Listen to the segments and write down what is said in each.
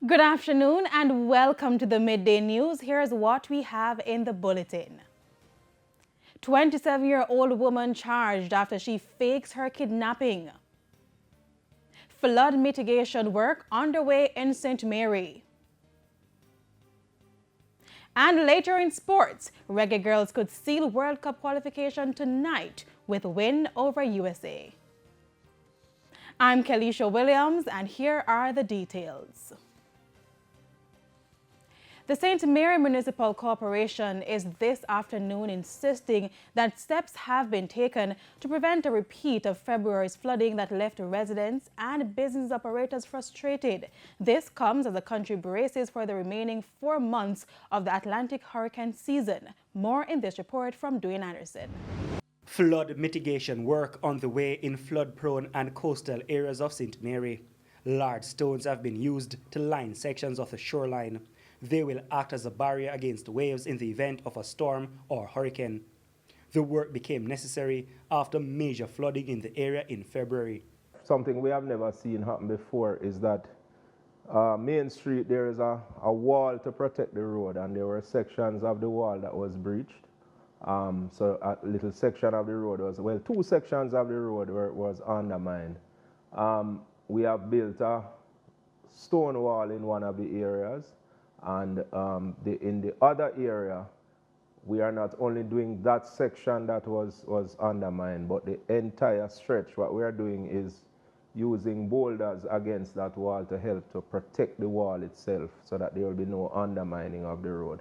Good afternoon and welcome to the Midday News. Here's what we have in the bulletin. 27-year-old woman charged after she fakes her kidnapping. Flood mitigation work underway in St. Mary. And later in sports, reggae girls could seal World Cup qualification tonight with a win over USA. I'm Kelisha Williams and here are the details. The St. Mary Municipal Corporation is this afternoon insisting that steps have been taken to prevent a repeat of February's flooding that left residents and business operators frustrated. This comes as the country braces for the remaining 4 months of the Atlantic hurricane season. More in this report from Dwayne Anderson. Flood mitigation work on the way in flood-prone and coastal areas of St. Mary. Large stones have been used to line sections of the shoreline. They will act as a barrier against waves in the event of a storm or hurricane. The work became necessary after major flooding in the area in February. Something we have never seen happen before is that Main Street, there is a wall to protect the road, and there were sections of the wall that was breached. So a little section of the road was, well, 2 sections of the road was undermined. We have built a stone wall in one of the areas. And in the other area, we are not only doing that section that was undermined, but the entire stretch. What we are doing is using boulders against that wall to help to protect the wall itself so that there will be no undermining of the road.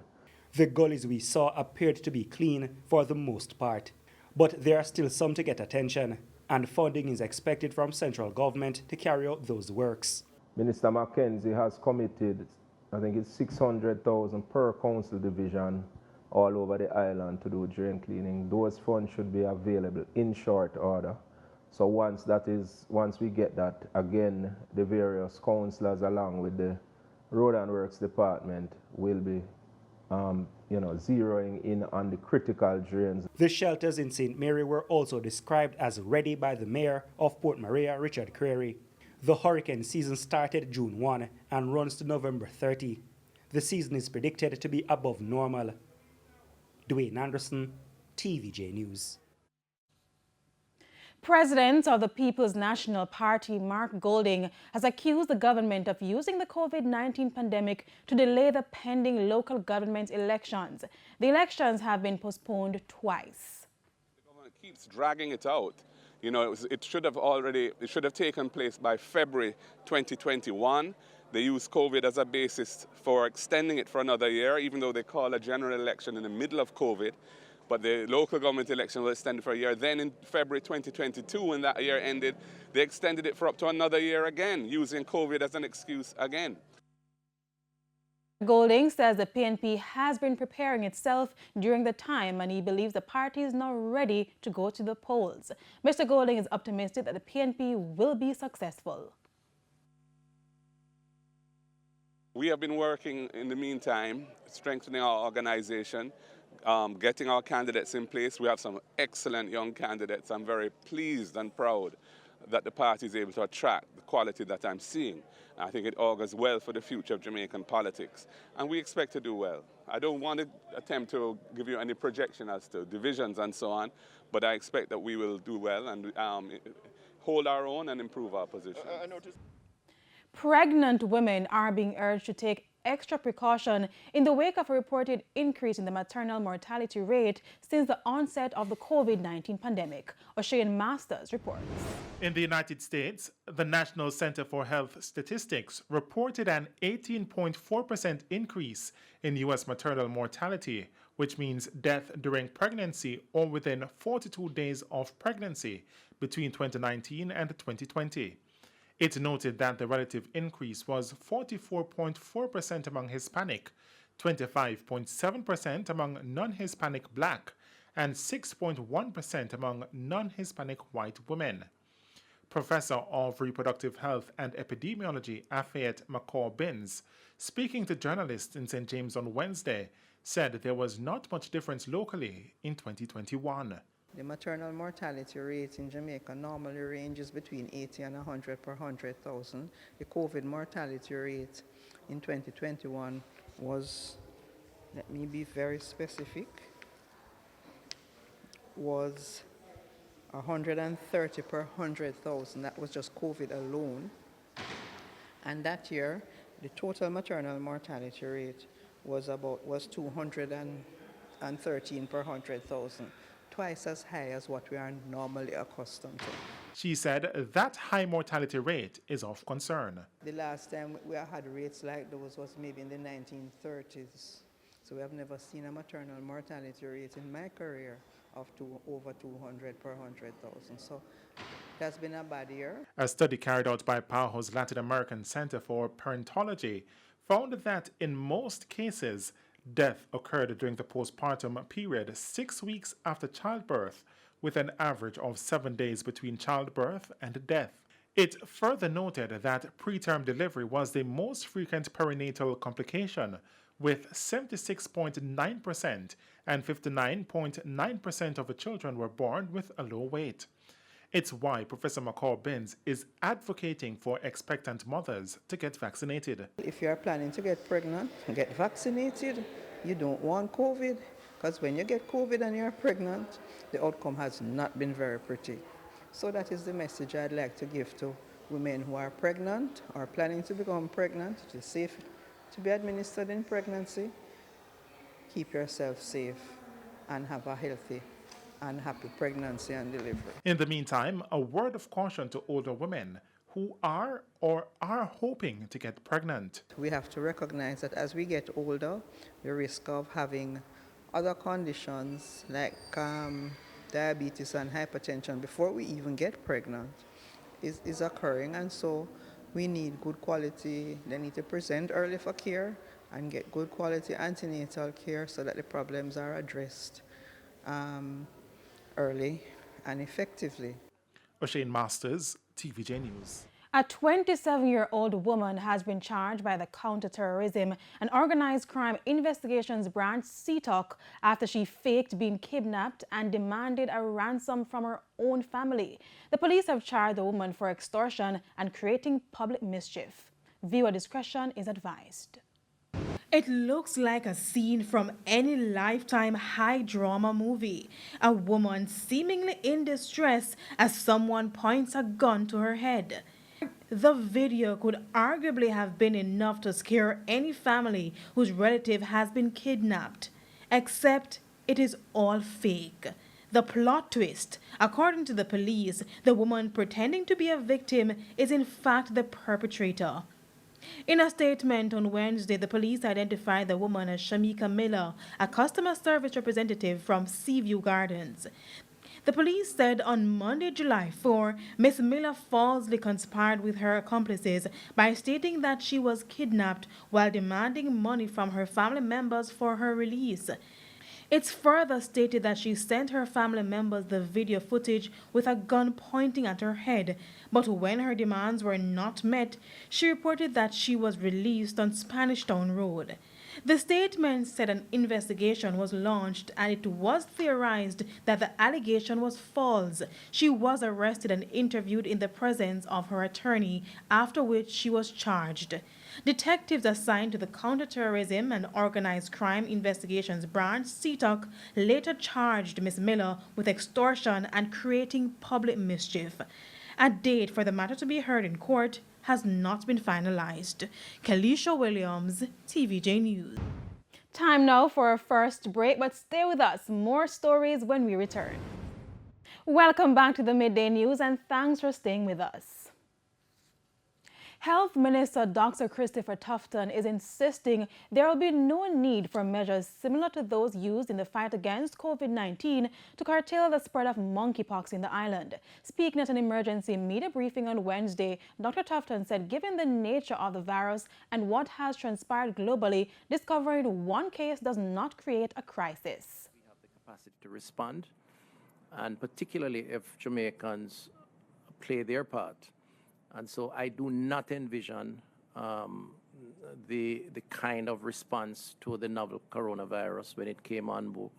The gullies we saw appeared to be clean for the most part, but there are still some to get attention, and funding is expected from central government to carry out those works. Minister Mackenzie has committed, I think it's 600,000 per council division all over the island to do drain cleaning. Those funds should be available in short order. So once we get that, again, the various councillors along with the Road and Works Department will be zeroing in on the critical drains. The shelters in St. Mary were also described as ready by the mayor of Port Maria, Richard Creary. The hurricane season started June 1 and runs to November 30. The season is predicted to be above normal. Dwayne Anderson, TVJ News. President of the People's National Party, Mark Golding, has accused the government of using the COVID-19 pandemic to delay the pending local government elections. The elections have been postponed twice. The government keeps dragging it out. You know, it should have taken place by February 2021. They use COVID as a basis for extending it for another year, even though they call a general election in the middle of COVID. But the local government election was extended for a year. Then in February 2022, when that year ended, they extended it for up to another year again, using COVID as an excuse again. Golding says the PNP has been preparing itself during the time and he believes the party is now ready to go to the polls. Mr. Golding is optimistic that the PNP will be successful. We have been working in the meantime, strengthening our organization, getting our candidates in place. We have some excellent young candidates. I'm very pleased and proud that the party is able to attract the quality that I'm seeing. I think it augurs well for the future of Jamaican politics, and we expect to do well. I don't want to attempt to give you any projection as to divisions and so on, but I expect that we will do well and hold our own and improve our position. Pregnant women are being urged to take extra precaution in the wake of a reported increase in the maternal mortality rate since the onset of the COVID-19 pandemic. O'Shane Masters reports. In the United States, the National Center for Health Statistics reported an 18.4% increase in U.S. maternal mortality, which means death during pregnancy or within 42 days of pregnancy between 2019 and 2020. It noted that the relative increase was 44.4% among Hispanic, 25.7% among non-Hispanic Black, and 6.1% among non-Hispanic white women. Professor of Reproductive Health and Epidemiology Afayette McCaw-Binns, speaking to journalists in St. James on Wednesday, said there was not much difference locally in 2021. The maternal mortality rate in Jamaica normally ranges between 80 and 100 per 100,000. The COVID mortality rate in 2021 was, let me be very specific, was 130 per 100,000. That was just COVID alone. And that year, the total maternal mortality rate was 213 per 100,000, twice as high as what we are normally accustomed to. She said that high mortality rate is of concern. The last time we had rates like those was maybe in the 1930s. So we have never seen a maternal mortality rate in my career of over 200 per 100,000. So that's been a bad year. A study carried out by PAHO's Latin American Center for Parentology found that in most cases, death occurred during the postpartum period 6 weeks after childbirth, with an average of 7 days between childbirth and death. It further noted that preterm delivery was the most frequent perinatal complication, with 76.9% and 59.9% of the children were born with a low weight. It's why Professor McCall-Binns is advocating for expectant mothers to get vaccinated. If you are planning to get pregnant, get vaccinated. You don't want COVID, because when you get COVID and you're pregnant, the outcome has not been very pretty. So that is the message I'd like to give to women who are pregnant or planning to become pregnant. It is safe to be administered in pregnancy. Keep yourself safe and have a healthy and happy pregnancy and delivery. In the meantime, a word of caution to older women who are or are hoping to get pregnant. We have to recognize that as we get older, the risk of having other conditions like diabetes and hypertension before we even get pregnant is occurring, and so we need good quality. They need to present early for care and get good quality antenatal care so that the problems are addressed early and effectively. O'Shane Masters, TVJ News. A 27-year-old woman has been charged by the Counterterrorism and Organized Crime Investigations Branch CTOC after she faked being kidnapped and demanded a ransom from her own family. The police have charged the woman for extortion and creating public mischief. Viewer discretion is advised. It looks like a scene from any Lifetime high-drama movie. A woman seemingly in distress as someone points a gun to her head. The video could arguably have been enough to scare any family whose relative has been kidnapped. Except it is all fake. The plot twist: according to the police, the woman pretending to be a victim is in fact the perpetrator. In a statement on Wednesday, the police identified the woman as Shamika Miller, a customer service representative from Seaview Gardens. The police said on Monday, July 4, Ms. Miller falsely conspired with her accomplices by stating that she was kidnapped while demanding money from her family members for her release. It's further stated that she sent her family members the video footage with a gun pointing at her head, but when her demands were not met, she reported that she was released on Spanish Town Road. The statement said an investigation was launched and it was theorized that the allegation was false. She was arrested and interviewed in the presence of her attorney, after which she was charged. Detectives assigned to the Counterterrorism and Organized Crime Investigations Branch, CTOC, later charged Ms. Miller with extortion and creating public mischief. A date for the matter to be heard in court has not been finalized. Kalisha Williams, TVJ News. Time now for our first break, but stay with us. More stories when we return. Welcome back to the Midday News and thanks for staying with us. Health Minister Dr. Christopher Tufton is insisting there will be no need for measures similar to those used in the fight against COVID-19 to curtail the spread of monkeypox in the island. Speaking at an emergency media briefing on Wednesday, Dr. Tufton said given the nature of the virus and what has transpired globally, discovering one case does not create a crisis. We have the capacity to respond, and particularly if Jamaicans play their part. And so I do not envision the kind of response to the novel coronavirus when it came on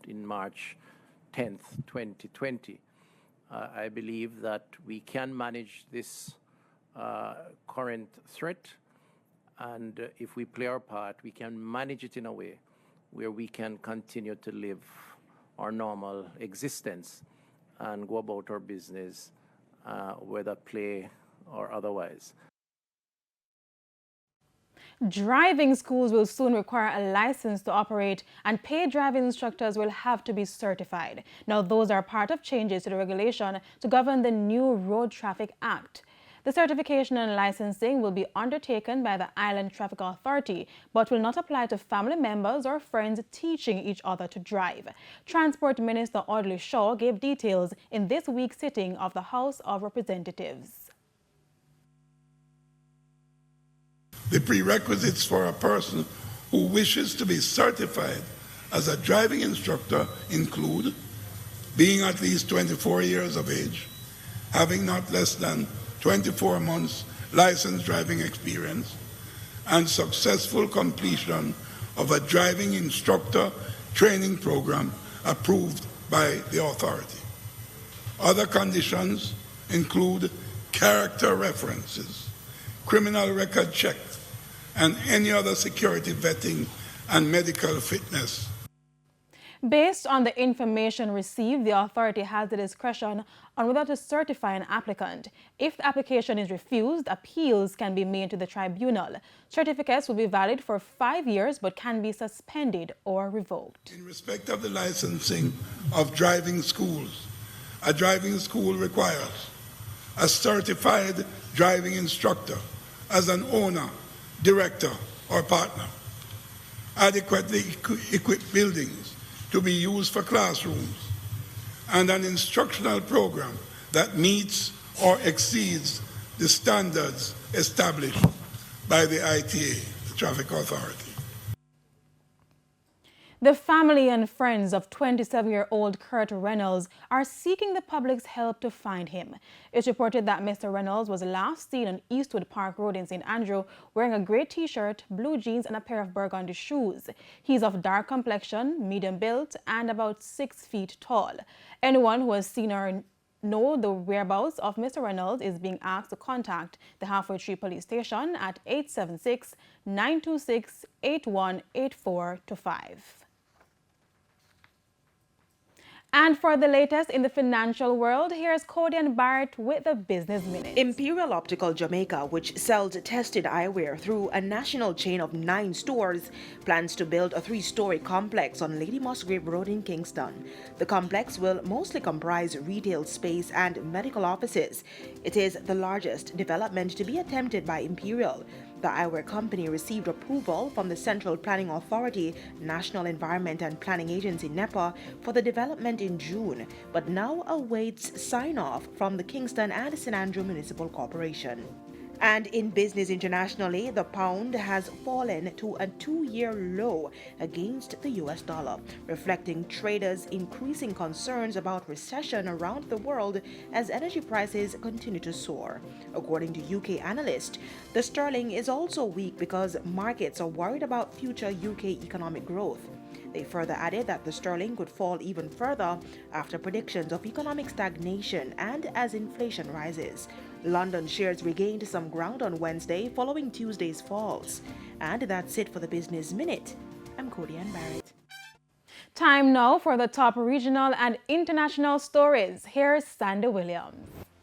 in March 10th, 2020. I believe that we can manage this current threat And if we play our part, we can manage it in a way where we can continue to live our normal existence and go about our business, whether play or otherwise. Driving schools will soon require a license to operate, and paid driving instructors will have to be certified. Now, those are part of changes to the regulation to govern the new Road Traffic Act. The certification and licensing will be undertaken by the Island Traffic Authority, but will not apply to family members or friends teaching each other to drive. Transport Minister Audley Shaw gave details in this week's sitting of the House of Representatives. The prerequisites for a person who wishes to be certified as a driving instructor include being at least 24 years of age, having not less than 24 months licensed driving experience, and successful completion of a driving instructor training program approved by the authority. Other conditions include character references, criminal record check, and any other security vetting and medical fitness. Based on the information received, the authority has the discretion on whether to certify an applicant. If the application is refused, appeals can be made to the tribunal. Certificates will be valid for 5 years but can be suspended or revoked. In respect of the licensing of driving schools, a driving school requires a certified driving instructor as an owner, director, or partner, adequately equipped buildings to be used for classrooms, and an instructional program that meets or exceeds the standards established by the ITA, the Traffic Authority. The family and friends of 27-year-old Kurt Reynolds are seeking the public's help to find him. It's reported that Mr. Reynolds was last seen on Eastwood Park Road in St. Andrew wearing a grey t-shirt, blue jeans, and a pair of burgundy shoes. He's of dark complexion, medium built, and about 6 feet tall. Anyone who has seen or know the whereabouts of Mr. Reynolds is being asked to contact the Halfway Tree Police Station at 876-926-8184-5. And for the latest in the financial world, here's Cody and Barrett with the Business Minute. Imperial Optical Jamaica, which sells tested eyewear through a national chain of 9 stores, plans to build a 3-story complex on Lady Musgrave Road in Kingston. The complex will mostly comprise retail space and medical offices. It is the largest development to be attempted by Imperial. The eyewear company received approval from the Central Planning Authority, National Environment and Planning Agency NEPA, for the development in June, but now awaits sign-off from the Kingston and St. Andrew Municipal Corporation. And in business internationally, the pound has fallen to a 2-year low against the US dollar, reflecting traders' increasing concerns about recession around the world as energy prices continue to soar. According to UK analysts, the sterling is also weak because markets are worried about future UK economic growth. They further added that the sterling could fall even further after predictions of economic stagnation and as inflation rises. London shares regained some ground on Wednesday following Tuesday's falls. And that's it for the Business Minute. I'm Cody Ann Barrett. Time now for the top regional and international stories. Here's Sandy Williams.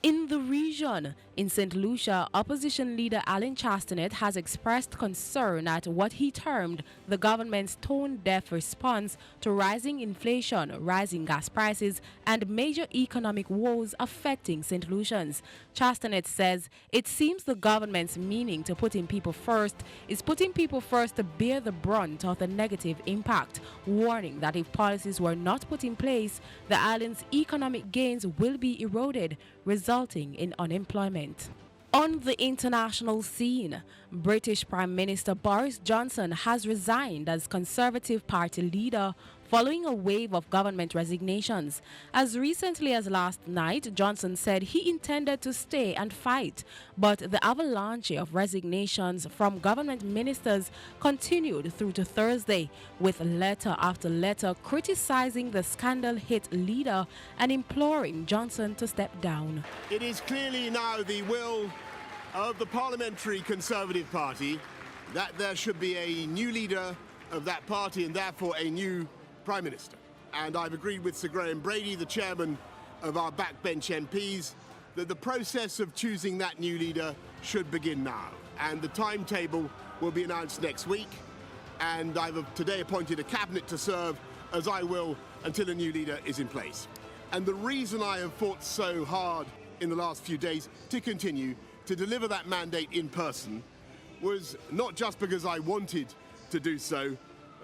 In the region, in St. Lucia, opposition leader Alan Chastanet has expressed concern at what he termed the government's tone-deaf response to rising inflation, rising gas prices, and major economic woes affecting St. Lucians. Chastanet says it seems the government's meaning to putting people first is putting people first to bear the brunt of the negative impact, warning that if policies were not put in place, the island's economic gains will be eroded, resulting in unemployment. On the international scene, British Prime Minister Boris Johnson has resigned as Conservative Party leader following a wave of government resignations. As recently as last night, Johnson said he intended to stay and fight, but the avalanche of resignations from government ministers continued through to Thursday, with letter after letter criticizing the scandal-hit leader and imploring Johnson to step down. It is clearly now the will of the Parliamentary Conservative Party that there should be a new leader of that party and therefore a new Prime Minister. And I've agreed with Sir Graham Brady, the chairman of our backbench MPs, that the process of choosing that new leader should begin now. And the timetable will be announced next week. And I've today appointed a cabinet to serve, as I will, until a new leader is in place. And the reason I have fought so hard in the last few days to continue to deliver that mandate in person was not just because I wanted to do so,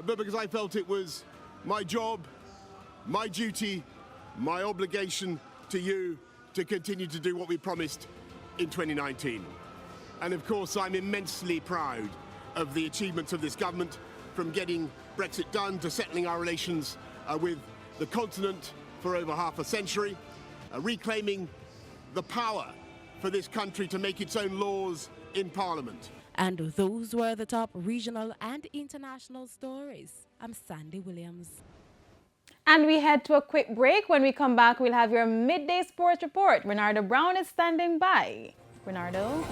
but because I felt it was my job, my duty, my obligation to you to continue to do what we promised in 2019. And of course, I'm immensely proud of the achievements of this government, from getting Brexit done to settling our relations with the continent for over half a century, reclaiming the power for this country to make its own laws in Parliament. And those were the top regional and international stories. I'm Sandy Williams. And we head to a quick break. When we come back, we'll have your midday sports report. Renardo Brown is standing by. Renardo.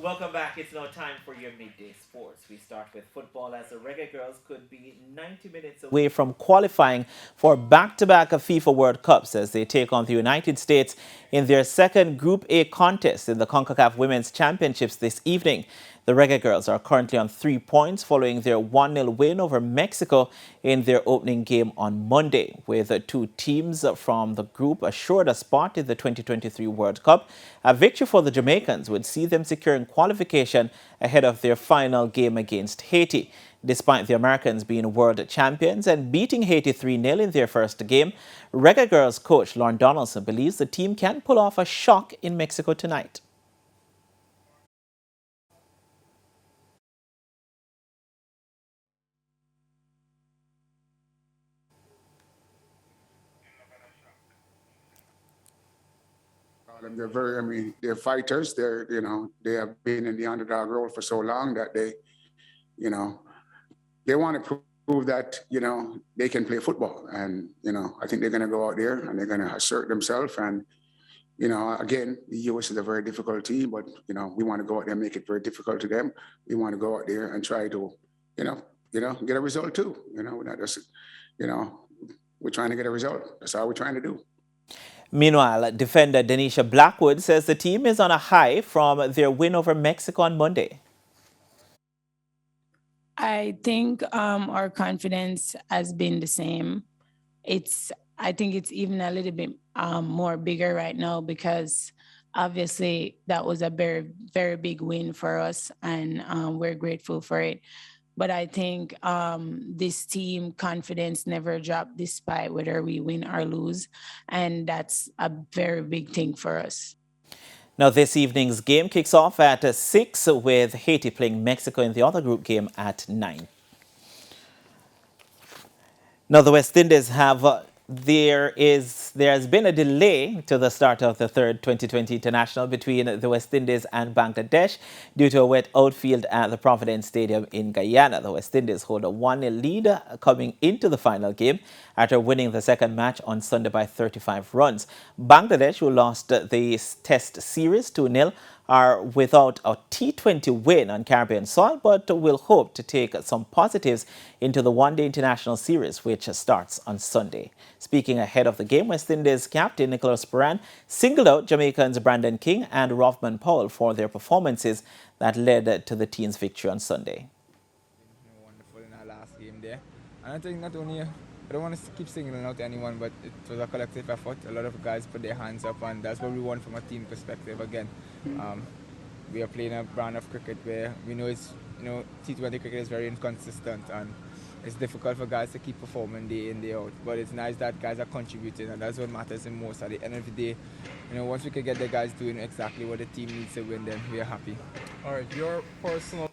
Welcome back. It's now time for your midday sports. We start with football, as the Reggae girls could be 90 minutes away from qualifying for back-to-back FIFA World Cups as they take on the United States in their second Group A contest in the CONCACAF Women's Championships this evening. The Reggae girls are currently on 3 points following their 1-0 win over Mexico in their opening game on Monday, with two teams from the group assured a spot in the 2023 World Cup. A victory for the Jamaicans would see them securing qualification ahead of their final game against Haiti. Despite the Americans being world champions and beating Haiti 3-0 in their first game, Reggae girls coach Lauren Donaldson believes the team can pull off a shock in Mexico tonight. They're fighters. They have been in the underdog role for so long that they want to prove that, they can play football. And, I think they're going to go out there and they're going to assert themselves. And, again, the U.S. is a very difficult team, but, we want to go out there and make it very difficult to them. We want to go out there and try to, get a result too. Not just, we're trying to get a result. That's all we're trying to do. Meanwhile, defender Denisha Blackwood says the team is on a high from their win over Mexico on Monday. I think our confidence has been the same. I think it's even a little bit more bigger right now because obviously that was a very, very big win for us and we're grateful for it. But I think this team confidence never dropped despite whether we win or lose. And that's a very big thing for us. Now, this evening's game kicks off at 6 with Haiti playing Mexico in the other group game at 9. Now, the West Indies have... There has been a delay to the start of the third 2020 international between the West Indies and Bangladesh due to a wet outfield at the Providence Stadium in Guyana. The West Indies hold a 1-0 lead coming into the final game after winning the second match on Sunday by 35 runs. Bangladesh, who lost the test series 2-0, are without a T20 win on Caribbean soil, but will hope to take some positives into the one-day international series, which starts on Sunday. Speaking ahead of the game, West Indies captain Nicholas Puran singled out Jamaicans Brandon King and Rothman Powell for their performances that led to the team's victory on Sunday. Wonderful in our last game there. And I think not only, I don't want to keep singling out anyone, but it was a collective effort. A lot of guys put their hands up, and that's what we want from a team perspective. Again, we are playing a brand of cricket where we know T20 cricket is very inconsistent, and it's difficult for guys to keep performing day in, day out. But it's nice that guys are contributing, and that's what matters the most. At the end of the day, once we can get the guys doing exactly what the team needs to win, then we are happy. All right, your personal...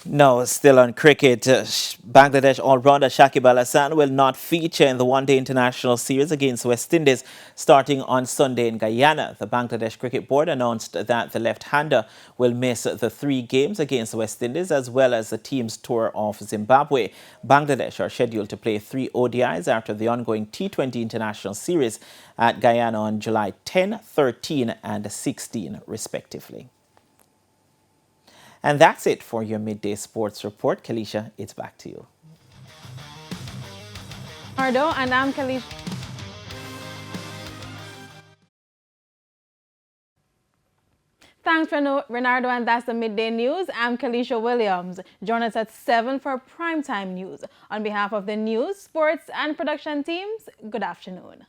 No, still on cricket, Bangladesh all-rounder Shakib Al Hasan will not feature in the one-day international series against West Indies starting on Sunday in Guyana. The Bangladesh Cricket Board announced that the left-hander will miss the 3 games against West Indies as well as the team's tour of Zimbabwe. Bangladesh are scheduled to play 3 ODIs after the ongoing T20 international series at Guyana on July 10, 13 and 16 respectively. And that's it for your midday sports report. Kalisha, it's back to you. Ardo, and I'm Kalisha. Thanks, Renardo, and that's the Midday News. I'm Kalisha Williams. Join us at 7 for Primetime News. On behalf of the news, sports, and production teams, good afternoon.